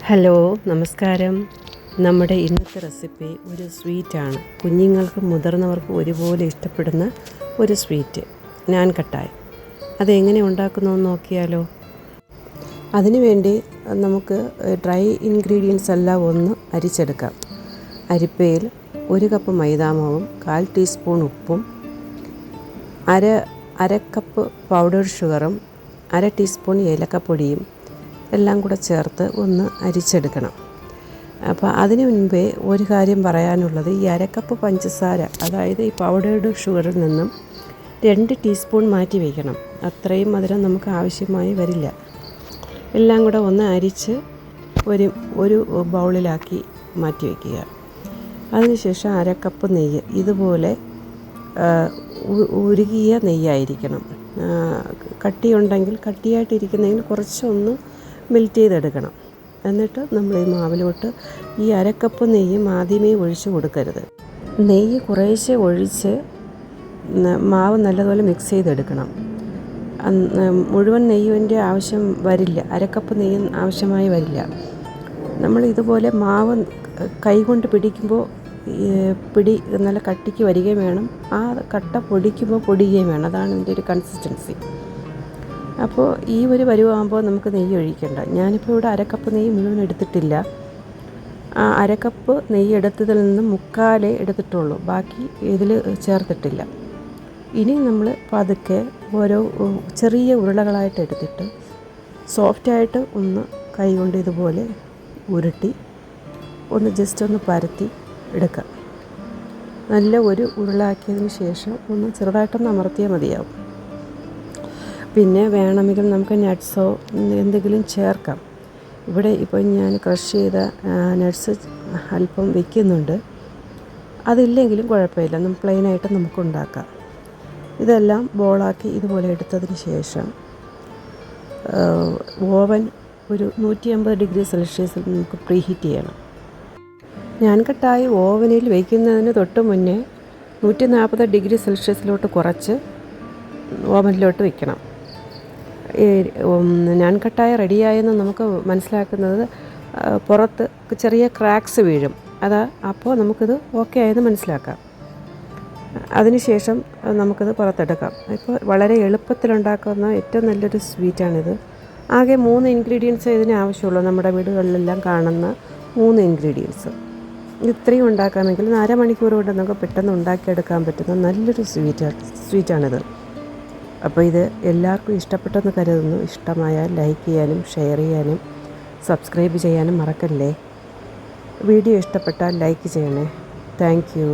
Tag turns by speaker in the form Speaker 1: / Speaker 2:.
Speaker 1: Hello, നമസ്കാരം. നമ്മുടെ ഇന്നത്തെ റെസിപ്പി ഒരു സ്വീറ്റാണ്. കുഞ്ഞുങ്ങൾക്കും മുതിർന്നവർക്കും ഒരുപോലെ ഇഷ്ടപ്പെടുന്ന ഒരു സ്വീറ്റ്, നാൻ കട്ടായ്. അതെങ്ങനെ ഉണ്ടാക്കുന്നതെന്ന് നോക്കിയാലോ. അതിനുവേണ്ടി നമുക്ക് ഡ്രൈ ഇൻഗ്രീഡിയൻസ് എല്ലാം ഒന്ന് അരിച്ചെടുക്കാം. അരിപ്പയിൽ 1 കപ്പ് മൈദാമാവും 1/4 ടീസ്പൂൺ ഉപ്പും അര കപ്പ് പൗഡർ ഷുഗറും 1/2 ടീസ്പൂൺ ഏലക്കപ്പൊടിയും എല്ലാം കൂടെ ചേർത്ത് ഒന്ന് അരിച്ചെടുക്കണം. അപ്പോൾ അതിന് മുൻപേ ഒരു കാര്യം പറയാനുള്ളത്, ഈ 1/2 കപ്പ് പഞ്ചസാര, അതായത് ഈ പൗഡേർഡ് ഷുഗറിൽ നിന്നും 2 ടീസ്പൂൺ മാറ്റി വയ്ക്കണം. അത്രയും മധുരം നമുക്ക് ആവശ്യമായി വരില്ല. എല്ലാം കൂടെ ഒന്ന് അരിച്ച് ഒരു ബൗളിലാക്കി മാറ്റി വയ്ക്കുക. അതിനുശേഷം 1/2 കപ്പ് നെയ്യ്, ഇതുപോലെ ഉരുകിയ നെയ്യായിരിക്കണം. കട്ടിയുണ്ടെങ്കിൽ കട്ടിയായിട്ടിരിക്കുന്നതിന് കുറച്ചൊന്ന് മെൽറ്റ് ചെയ്തെടുക്കണം. എന്നിട്ട് നമ്മൾ ഈ മാവിലോട്ട് ഈ 1/2 കപ്പ് നെയ്യും ആദ്യമേ ഒഴിച്ച് കൊടുക്കരുത്. നെയ്യ് കുറേശ്ശെ ഒഴിച്ച് മാവ് നല്ലതുപോലെ മിക്സ് ചെയ്തെടുക്കണം. മുഴുവൻ നെയ്യിൻ്റെ ആവശ്യം വരില്ല, 1/2 കപ്പ് നെയ്യും ആവശ്യമായി വരില്ല. നമ്മൾ ഇതുപോലെ മാവ് കൈകൊണ്ട് പിടിക്കുമ്പോൾ പിടി നല്ല കട്ടിക്ക് വരികയും വേണം, ആ കട്ട പൊടിയുകയും വേണം. അതാണ് ഇതിൻ്റെ ഒരു കൺസിസ്റ്റൻസി. അപ്പോൾ ഈ ഒരു പരുവാകുമ്പോൾ നമുക്ക് നെയ്യ് ഒഴിക്കേണ്ട. ഞാനിപ്പോൾ ഇവിടെ 1/2 കപ്പ് നെയ്യ് മുഴുവൻ എടുത്തിട്ടില്ല. ആ 1/2 കപ്പ് നെയ്യ് എടുത്തതിൽ നിന്ന് 1/4 എടുത്തിട്ടുള്ളൂ, ബാക്കി ഇതിൽ ചേർത്തിട്ടില്ല. ഇനി നമ്മൾ പതുക്കെ ഓരോ ചെറിയ ഉരുളകളായിട്ട് എടുത്തിട്ട് സോഫ്റ്റായിട്ട് ഒന്ന് കൈ കൊണ്ട് ഇതുപോലെ ഉരുട്ടി ഒന്ന് ജസ്റ്റ് ഒന്ന് പരത്തി എടുക്കാം. നല്ല ഒരു ഉരുളാക്കിയതിന് ശേഷം ഒന്ന് ചെറുതായിട്ടൊന്ന് അമർത്തിയാൽ മതിയാവും. പിന്നെ വേണമെങ്കിൽ നമുക്ക് നട്ട്സോ എന്തെങ്കിലും ചേർക്കാം. ഇവിടെ ഇപ്പോൾ ഞാൻ ക്രഷ് ചെയ്ത നട്ട്സ് അല്പം വയ്ക്കുന്നുണ്ട്. അതില്ലെങ്കിലും കുഴപ്പമില്ല, പ്ലെയിനായിട്ട് നമുക്ക് ഉണ്ടാക്കാം. ഇതെല്ലാം ബോളാക്കി ഇതുപോലെ എടുത്തതിന് ശേഷം ഓവൻ ഒരു 150 ഡിഗ്രി സെൽഷ്യസിൽ നമുക്ക് പ്രീഹീറ്റ് ചെയ്യണം. നാൻ കട്ടായി ഓവനിൽ വയ്ക്കുന്നതിന് തൊട്ട് മുന്നേ 140 ഡിഗ്രി സെൽഷ്യസിലോട്ട് കുറച്ച് ഓവനിലോട്ട് വയ്ക്കണം. നാൻ കട്ടായി റെഡിയായെന്ന് നമുക്ക് മനസ്സിലാക്കുന്നത് പുറത്ത് ചെറിയ ക്രാക്സ് വീഴും. അപ്പോൾ നമുക്കിത് ഓക്കെ ആയെന്ന് മനസ്സിലാക്കാം. അതിനുശേഷം നമുക്കിത് പുറത്തെടുക്കാം. ഇപ്പോൾ വളരെ എളുപ്പത്തിലുണ്ടാക്കുന്ന ഏറ്റവും നല്ലൊരു സ്വീറ്റാണിത്. ആകെ 3 ഇൻഗ്രീഡിയൻസ് ഇതിന് ആവശ്യമുള്ളൂ. നമ്മുടെ വീടുകളിലെല്ലാം കാണുന്ന 3 ഇൻഗ്രീഡിയൻസ്. ഇത്രയും ഉണ്ടാക്കാമെങ്കിൽ 1/2 മണിക്കൂർ കൊണ്ട് നമുക്ക് പെട്ടെന്ന് ഉണ്ടാക്കിയെടുക്കാൻ പറ്റുന്ന നല്ലൊരു സ്വീറ്റാണിത്. അപ്പോൾ ഇത് എല്ലാവർക്കും ഇഷ്ടപ്പെട്ടെന്ന് കരുതുന്നു. ഇഷ്ടമായാൽ ലൈക്ക് ചെയ്യാനും ഷെയർ ചെയ്യാനും സബ്സ്ക്രൈബ് ചെയ്യാനും മറക്കല്ലേ. വീഡിയോ ഇഷ്ടപ്പെട്ടാൽ ലൈക്ക് ചെയ്യണേ. Thank you.